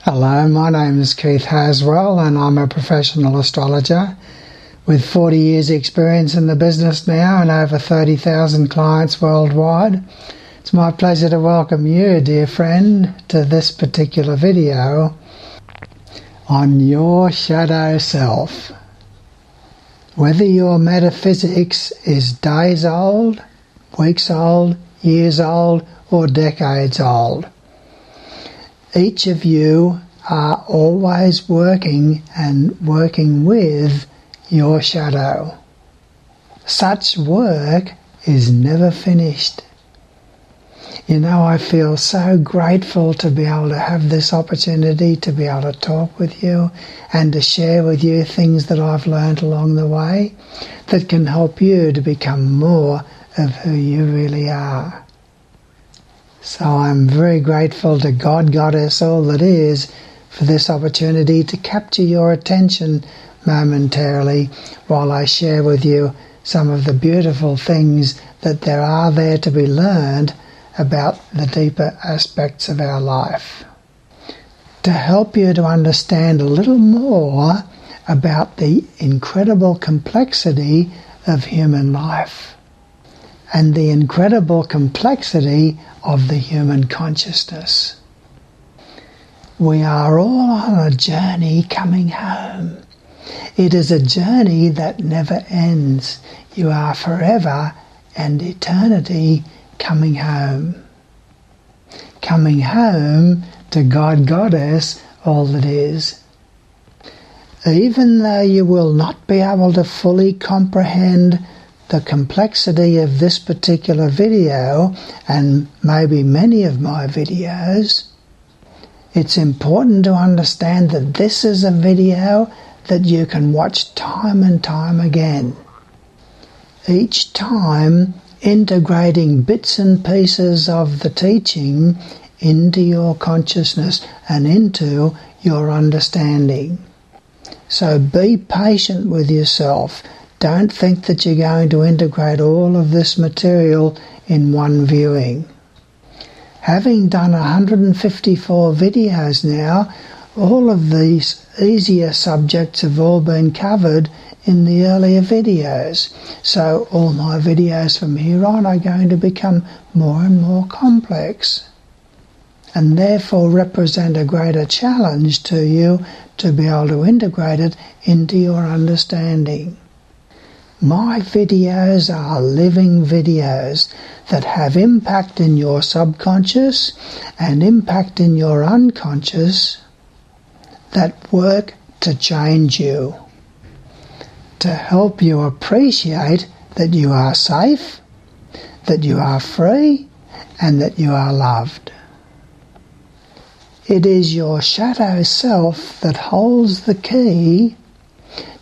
Hello, my name is Keith Haswell and I'm a professional astrologer with 40 years experience in the business now and over 30,000 clients worldwide. It's my pleasure to welcome you, dear friend, to this particular video on your shadow self. Whether your metaphysics is days old, weeks old, years old, or decades old, each of you are always working with your shadow. Such work is never finished. You know, I feel so grateful to be able to have this opportunity to be able to talk with you and to share with you things that I've learned along the way that can help you to become more of who you really are. So I'm very grateful to God, Goddess, all that is, for this opportunity to capture your attention momentarily while I share with you some of the beautiful things that there are there to be learned about the deeper aspects of our life. To help you to understand a little more about the incredible complexity of human life and the incredible complexity of the human consciousness. We are all on a journey coming home. It is a journey that never ends. You are forever and eternity coming home. Coming home to God, Goddess, all that is. Even though you will not be able to fully comprehend the complexity of this particular video, and maybe many of my videos, it's important to understand that this is a video that you can watch time and time again. Each time integrating bits and pieces of the teaching into your consciousness and into your understanding. So be patient with yourself. Don't think that you're going to integrate all of this material in one viewing. Having done 154 videos now, all of these easier subjects have all been covered in the earlier videos. So all my videos from here on are going to become more and more complex, and therefore represent a greater challenge to you to be able to integrate it into your understanding. My videos are living videos that have impact in your subconscious and impact in your unconscious that work to change you, to help you appreciate that you are safe, that you are free, and that you are loved. It is your shadow self that holds the key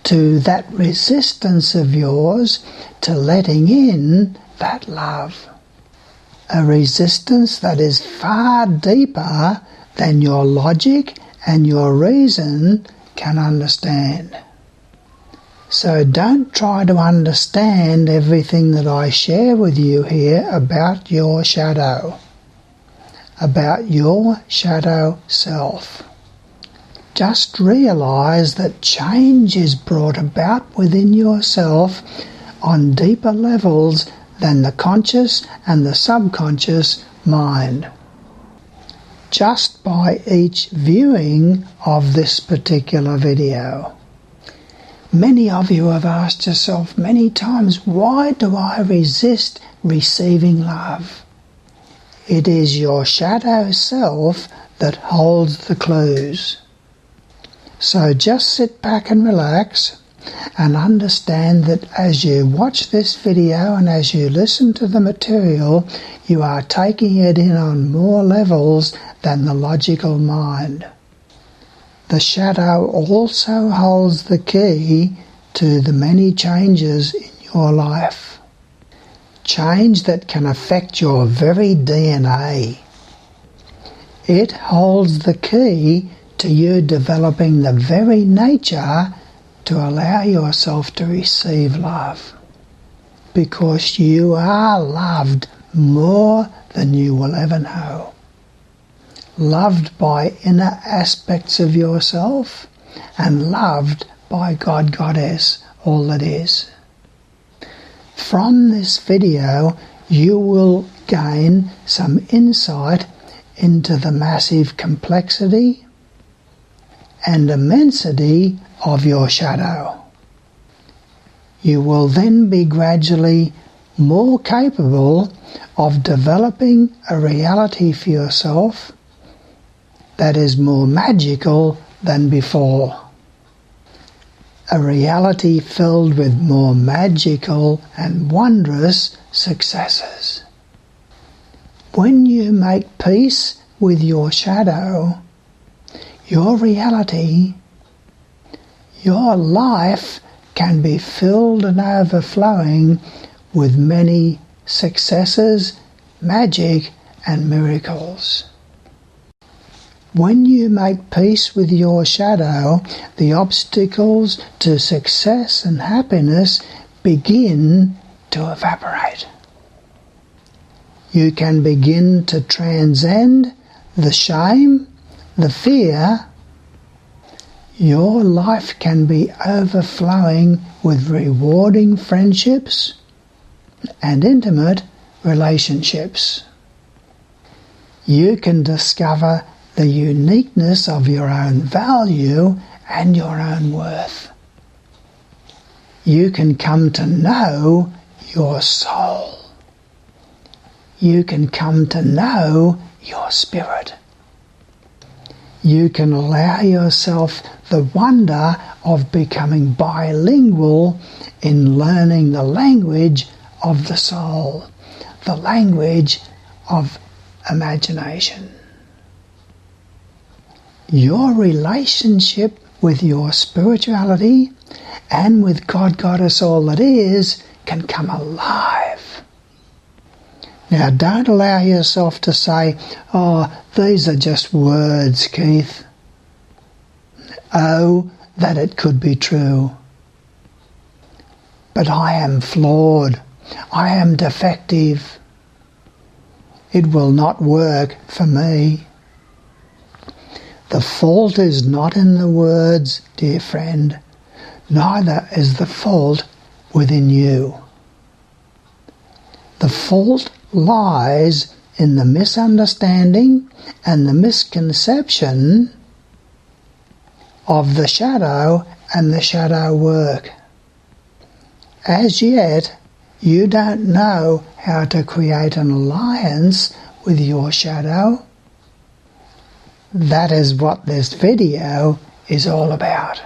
to that resistance of yours to letting in that love. A resistance that is far deeper than your logic and your reason can understand. So don't try to understand everything that I share with you here about your shadow self. Just realize that change is brought about within yourself on deeper levels than the conscious and the subconscious mind. Just by each viewing of this particular video. Many of you have asked yourself many times, why do I resist receiving love? It is your shadow self that holds the clues. So just sit back and relax and understand that as you watch this video and as you listen to the material, you are taking it in on more levels than the logical mind. The shadow also holds the key to the many changes in your life. Change that can affect your very DNA. It holds the key to you developing the very nature to allow yourself to receive love. Because you are loved more than you will ever know. loved by inner aspects of yourself, and loved by God, Goddess, all that is. From this video, you will gain some insight into the massive complexity and immensity of your shadow. You will then be gradually more capable of developing a reality for yourself that is more magical than before. A reality filled with more magical and wondrous successes. When you make peace with your shadow, your reality, your life can be filled and overflowing with many successes, magic, and miracles. When you make peace with your shadow, the obstacles to success and happiness begin to evaporate. You can begin to transcend the shame, the fear. Your life can be overflowing with rewarding friendships and intimate relationships. You can discover the uniqueness of your own value and your own worth. You can come to know your soul. You can come to know your spirit. You can allow yourself the wonder of becoming bilingual in learning the language of the soul, the language of imagination. Your relationship with your spirituality and with God, Goddess, all that is, can come alive. Now, don't allow yourself to say, "Oh, these are just words, Keith." Oh, that it could be true. But I am flawed. I am defective. It will not work for me. The fault is not in the words, dear friend. Neither is the fault within you. The fault lies in the misunderstanding and the misconception of the shadow and the shadow work. As yet, you don't know how to create an alliance with your shadow. That is what this video is all about.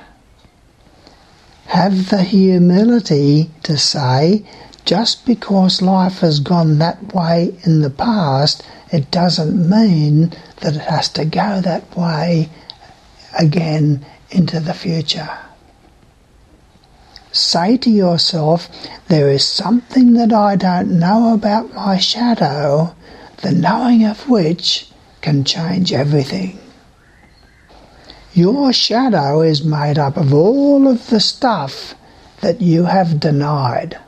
Have the humility to say, just because life has gone that way in the past, it doesn't mean that it has to go that way again into the future. Say to yourself, there is something that I don't know about my shadow, the knowing of which can change everything. Your shadow is made up of all of the stuff that you have denied.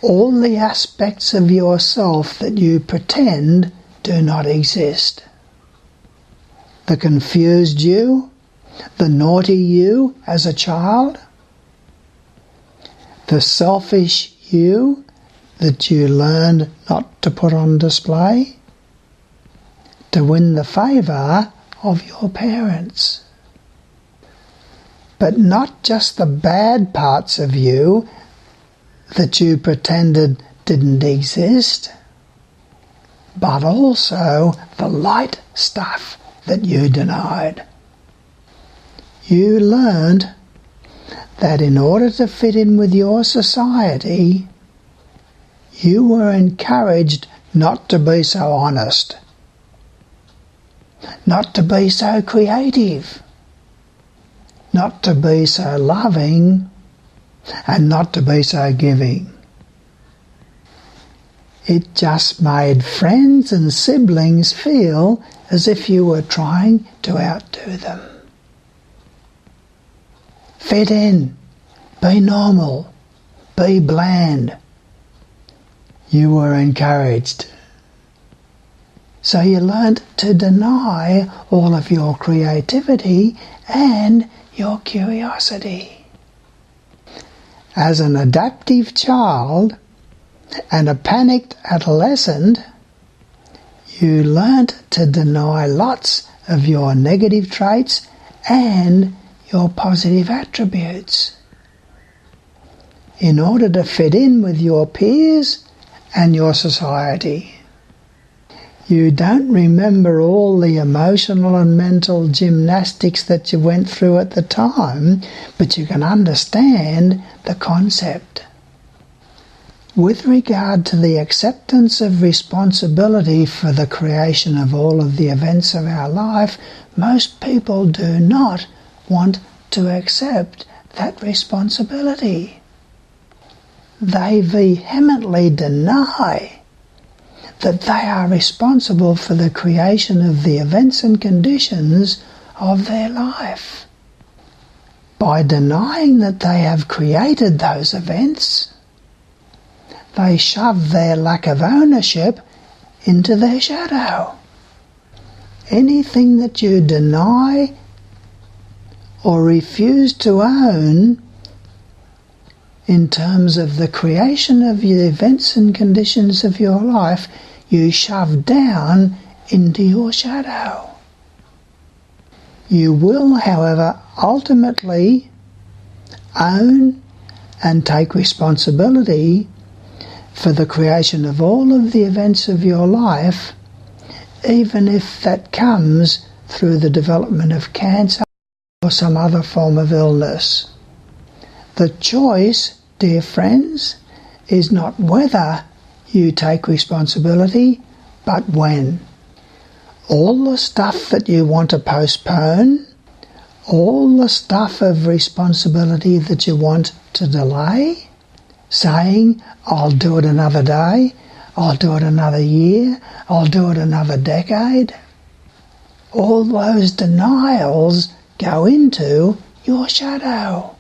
All the aspects of yourself that you pretend do not exist. The confused you, the naughty you as a child, the selfish you that you learned not to put on display, to win the favour of your parents. But not just the bad parts of you that you pretended didn't exist, but also the light stuff that you denied. You learned that in order to fit in with your society, you were encouraged not to be so honest, not to be so creative, not to be so loving, and not to be so giving. It just made friends and siblings feel as if you were trying to outdo them. Fit in, be normal, be bland. You were encouraged. So you learnt to deny all of your creativity and your curiosity. As an adaptive child and a panicked adolescent, you learnt to deny lots of your negative traits and your positive attributes in order to fit in with your peers and your society. You don't remember all the emotional and mental gymnastics that you went through at the time, but you can understand the concept. With regard to the acceptance of responsibility for the creation of all of the events of our life, most people do not want to accept that responsibility. They vehemently deny that they are responsible for the creation of the events and conditions of their life. By denying that they have created those events, they shove their lack of ownership into their shadow. Anything that you deny or refuse to own in terms of the creation of the events and conditions of your life, you shove down into your shadow. You will, however, ultimately own and take responsibility for the creation of all of the events of your life, even if that comes through the development of cancer or some other form of illness. The choice, dear friends, is not whether you take responsibility, but when. All the stuff that you want to postpone, all the stuff of responsibility that you want to delay, saying, I'll do it another day, I'll do it another year, I'll do it another decade. All those denials go into your shadow.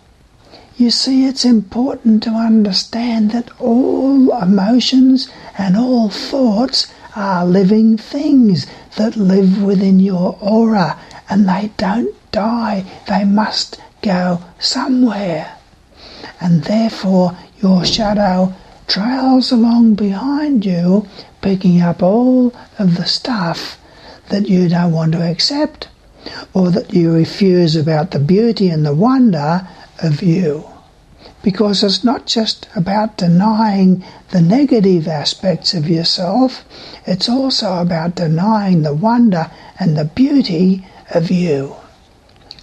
You see, it's important to understand that all emotions and all thoughts are living things that live within your aura, and they don't die. They must go somewhere. And therefore your shadow trails along behind you, picking up all of the stuff that you don't want to accept, or that you refuse about the beauty and the wonder of you. Because it's not just about denying the negative aspects of yourself, it's also about denying the wonder and the beauty of you.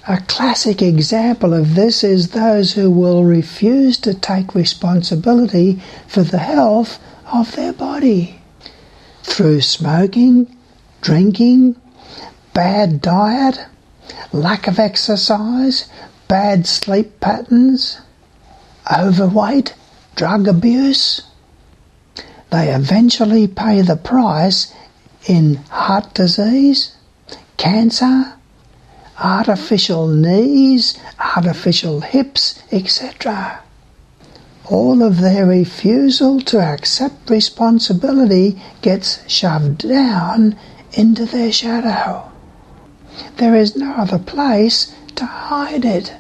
A classic example of this is those who will refuse to take responsibility for the health of their body. Through smoking, drinking, bad diet, lack of exercise, bad sleep patterns, overweight, drug abuse, they eventually pay the price in heart disease, cancer, artificial knees, artificial hips, etc. All of their refusal to accept responsibility gets shoved down into their shadow. There is no other place to hide it.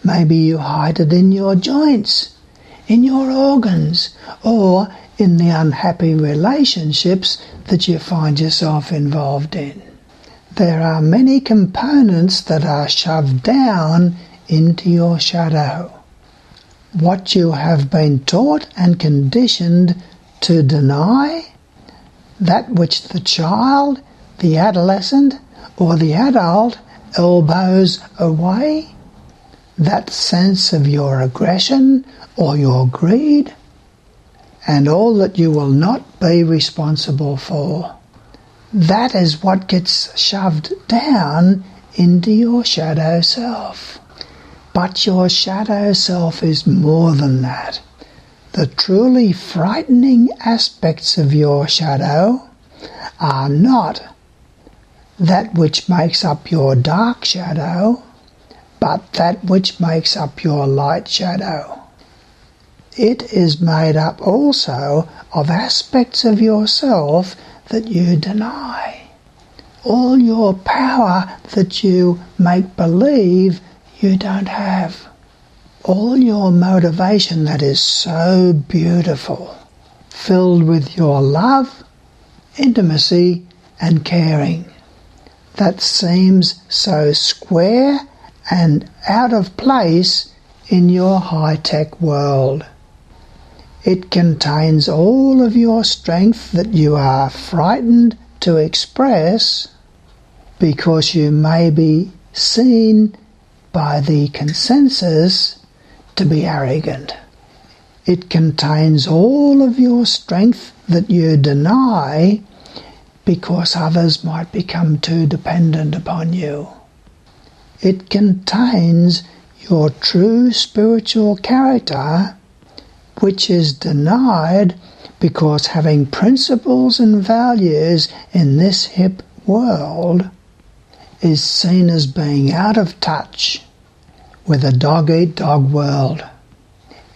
Maybe you hide it in your joints, in your organs, or in the unhappy relationships that you find yourself involved in. There are many components that are shoved down into your shadow. What you have been taught and conditioned to deny, that which the child, the adolescent, or the adult elbows away, that sense of your aggression or your greed, and all that you will not be responsible for. That is what gets shoved down into your shadow self. But your shadow self is more than that. The truly frightening aspects of your shadow are not that which makes up your dark shadow, but that which makes up your light shadow. It is made up also of aspects of yourself that you deny. All your power that you make believe you don't have. All your motivation that is so beautiful, filled with your love, intimacy and caring, that seems so square and out of place in your high-tech world. It contains all of your strength that you are frightened to express because you may be seen by the consensus to be arrogant. It contains all of your strength that you deny because others might become too dependent upon you. It contains your true spiritual character, which is denied because having principles and values in this hip world is seen as being out of touch with a dog-eat-dog world.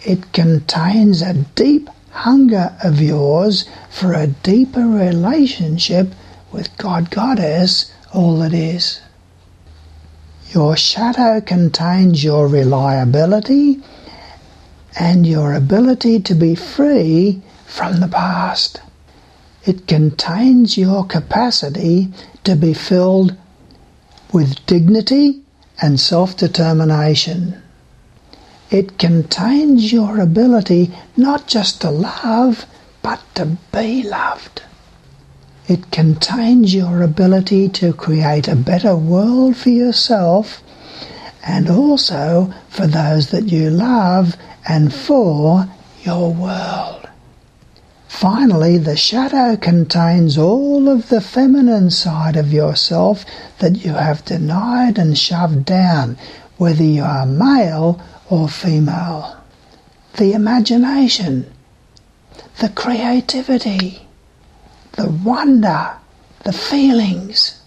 It contains a deep hunger of yours for a deeper relationship with God-Goddess, all that is. Your shadow contains your reliability and your ability to be free from the past. It contains your capacity to be filled with dignity and self-determination. It contains your ability not just to love, but to be loved. It contains your ability to create a better world for yourself and also for those that you love and for your world. Finally, the shadow contains all of the feminine side of yourself that you have denied and shoved down, whether you are male or female. The imagination, the creativity, the wonder, the feelings,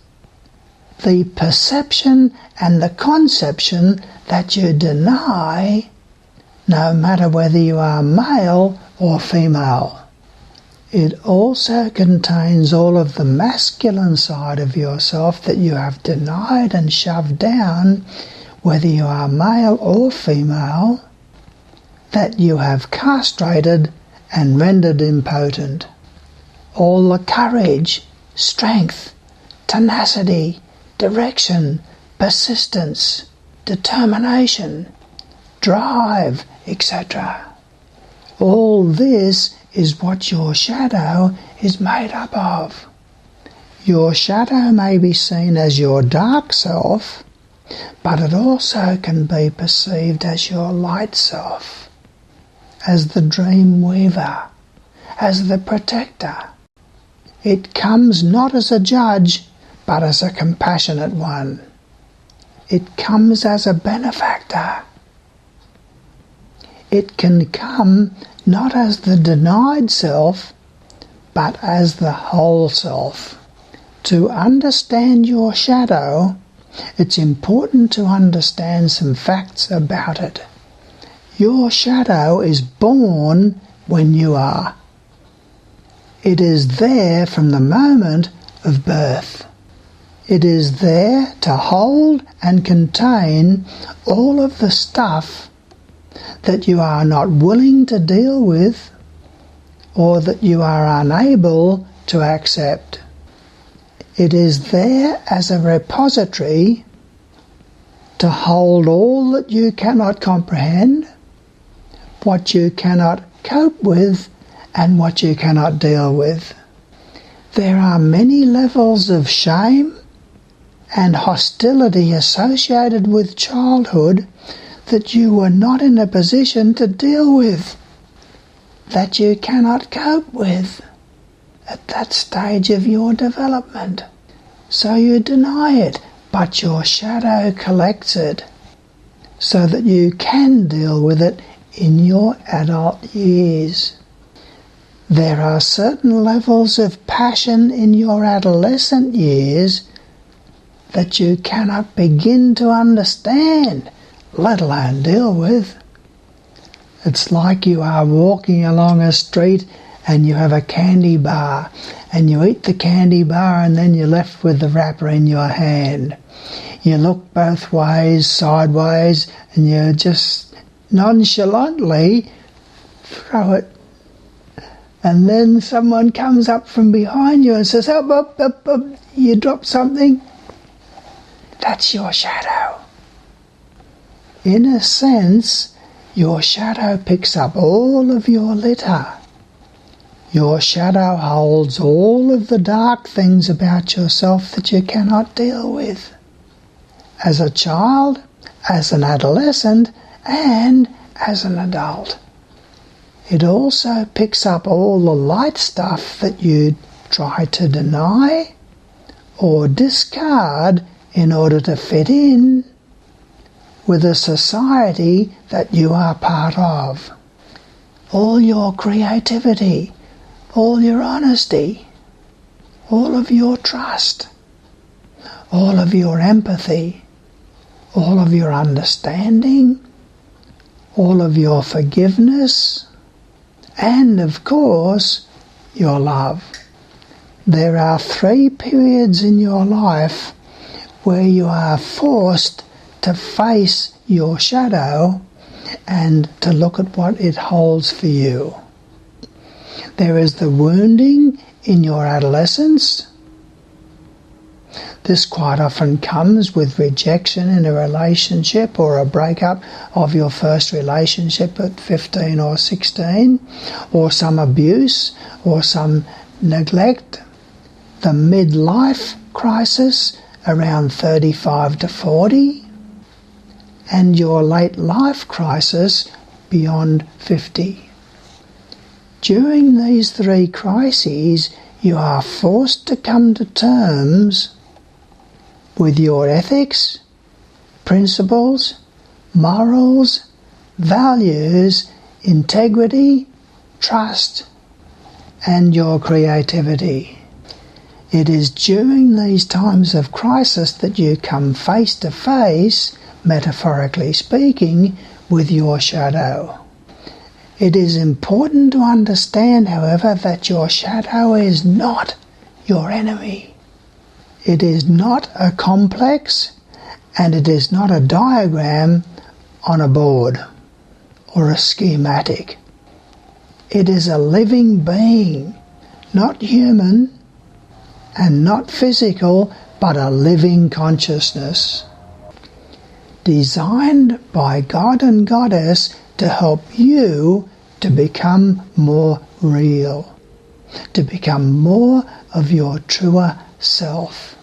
the perception and the conception that you deny, no matter whether you are male or female. It also contains all of the masculine side of yourself that you have denied and shoved down, whether you are male or female, that you have castrated and rendered impotent. All the courage, strength, tenacity, direction, persistence, determination, drive, etc. All this is what your shadow is made up of. Your shadow may be seen as your dark self, but it also can be perceived as your light self, as the dream weaver, as the protector. It comes not as a judge, but as a compassionate one. It comes as a benefactor. It can come not as the denied self, but as the whole self. To understand your shadow, it's important to understand some facts about it. Your shadow is born when you are. It is there from the moment of birth. It is there to hold and contain all of the stuff that you are not willing to deal with or that you are unable to accept. It is there as a repository to hold all that you cannot comprehend, what you cannot cope with, and what you cannot deal with. There are many levels of shame and hostility associated with childhood that you were not in a position to deal with, that you cannot cope with at that stage of your development. So you deny it, but your shadow collects it so that you can deal with it in your adult years. There are certain levels of passion in your adolescent years that you cannot begin to understand, let alone deal with. It's like you are walking along a street and you have a candy bar, and you eat the candy bar, and then you're left with the wrapper in your hand. You look both ways, sideways, and you just nonchalantly throw it. And then someone comes up from behind you and says, up, up, up, up, you dropped something. That's your shadow. In a sense, your shadow picks up all of your litter. Your shadow holds all of the dark things about yourself that you cannot deal with. As a child, as an adolescent, and as an adult. It also picks up all the light stuff that you try to deny or discard in order to fit in with a society that you are part of. All your creativity, all your honesty, all of your trust, all of your empathy, all of your understanding, all of your forgiveness, and of course, your love. There are 3 periods in your life where you are forced to face your shadow and to look at what it holds for you. There is the wounding in your adolescence. This quite often comes with rejection in a relationship or a breakup of your first relationship at 15 or 16, or some abuse or some neglect. The midlife crisis around 35 to 40, and your late life crisis beyond 50. During these 3 crises, you are forced to come to terms with your ethics, principles, morals, values, integrity, trust, and your creativity. It is during these times of crisis that you come face to face, metaphorically speaking, with your shadow. It is important to understand, however, that your shadow is not your enemy. It is not a complex, and it is not a diagram on a board or a schematic. It is a living being, not human and not physical, but a living consciousness, designed by God and Goddess to help you to become more real, to become more of your truer self,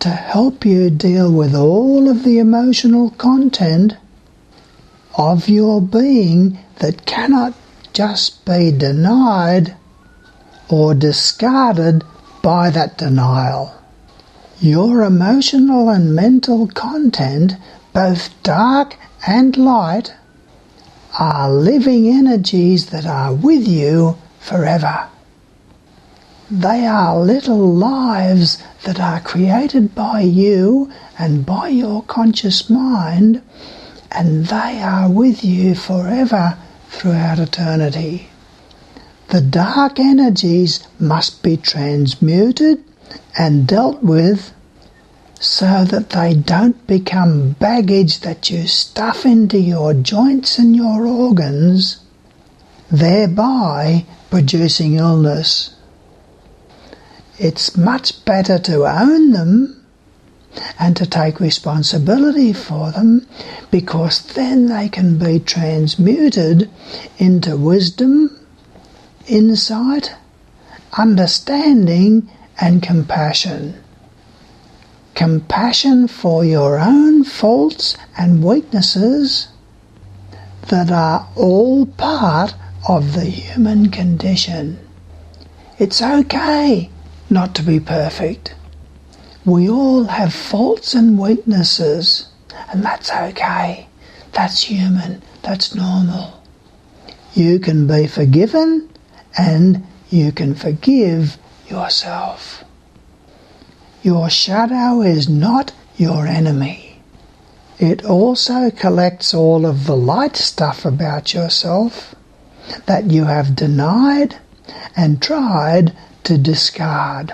to help you deal with all of the emotional content of your being that cannot just be denied or discarded by that denial. Your emotional and mental content, both dark and light, are living energies that are with you forever. They are little lives that are created by you and by your conscious mind, and they are with you forever throughout eternity. The dark energies must be transmuted and dealt with so that they don't become baggage that you stuff into your joints and your organs, thereby producing illness. It's much better to own them and to take responsibility for them, because then they can be transmuted into wisdom, insight, understanding, and compassion. Compassion for your own faults and weaknesses that are all part of the human condition. It's okay not to be perfect. We all have faults and weaknesses, and that's okay. That's human. That's normal. You can be forgiven, and you can forgive yourself. Your shadow is not your enemy. It also collects all of the light stuff about yourself that you have denied and tried to discard.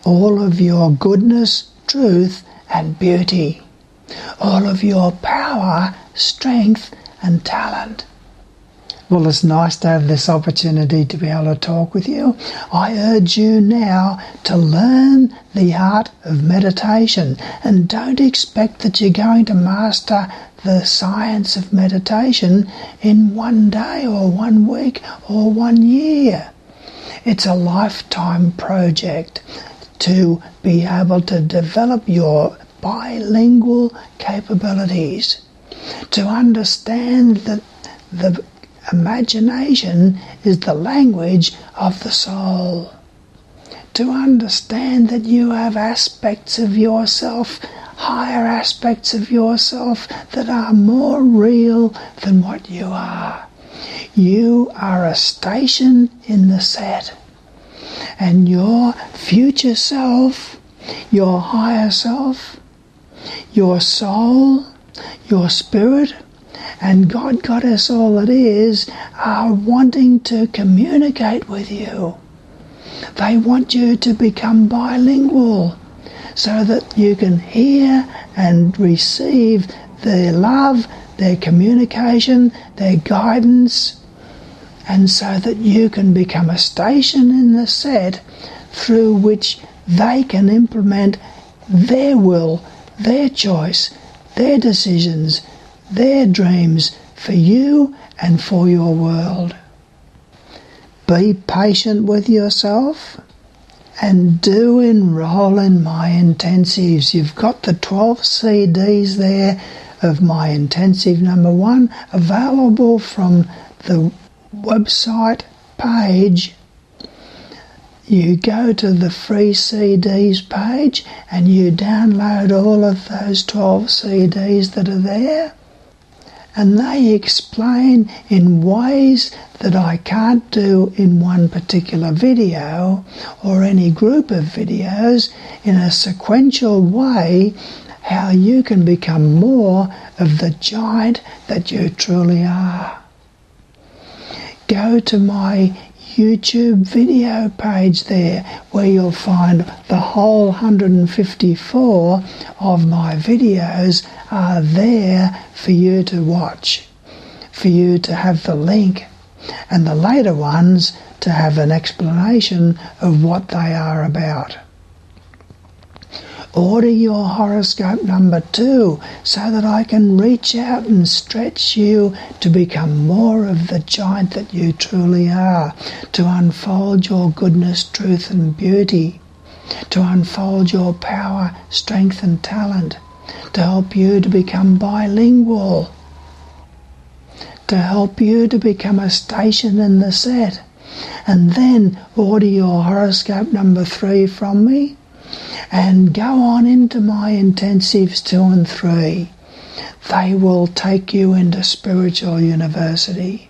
All of your goodness, truth, and beauty. All of your power, strength, and talent. Well, it's nice to have this opportunity to be able to talk with you. I urge you now to learn the art of meditation, and don't expect that you're going to master the science of meditation in 1 day or 1 week or 1 year. It's a lifetime project to be able to develop your bilingual capabilities, to understand that the imagination is the language of the soul, to understand that you have aspects of yourself, higher aspects of yourself that are more real than what you are. You are a station in the set, and your future self, your higher self, your soul, your spirit, and God, Goddess, all that is, are wanting to communicate with you. They want you to become bilingual so that you can hear and receive their love, their communication, their guidance, and so that you can become a station in the set through which they can implement their will, their choice, their decisions, their dreams for you and for your world. Be patient with yourself and do enroll in my intensives. You've got the 12 CDs there of my intensive number 1 available from the website page. You go to the free CDs page and you download all of those 12 CDs that are there, and they explain in ways that I can't do in one particular video or any group of videos, in a sequential way, how you can become more of the giant that you truly are. Go to my YouTube video page there, where you'll find the whole 154 of my videos are there for you to watch, for you to have the link, and the later ones to have an explanation of what they are about. Order your horoscope number 2 so that I can reach out and stretch you to become more of the giant that you truly are, to unfold your goodness, truth and beauty, to unfold your power, strength and talent, to help you to become bilingual, to help you to become a station in the set. And then order your horoscope number 3 from me, and go on into my intensives 2 and 3. They will take you into spiritual university.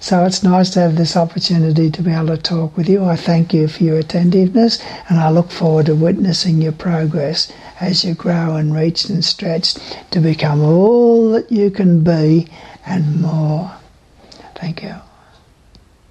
So it's nice to have this opportunity to be able to talk with you. I thank you for your attentiveness, and I look forward to witnessing your progress as you grow and reach and stretch to become all that you can be and more. Thank you.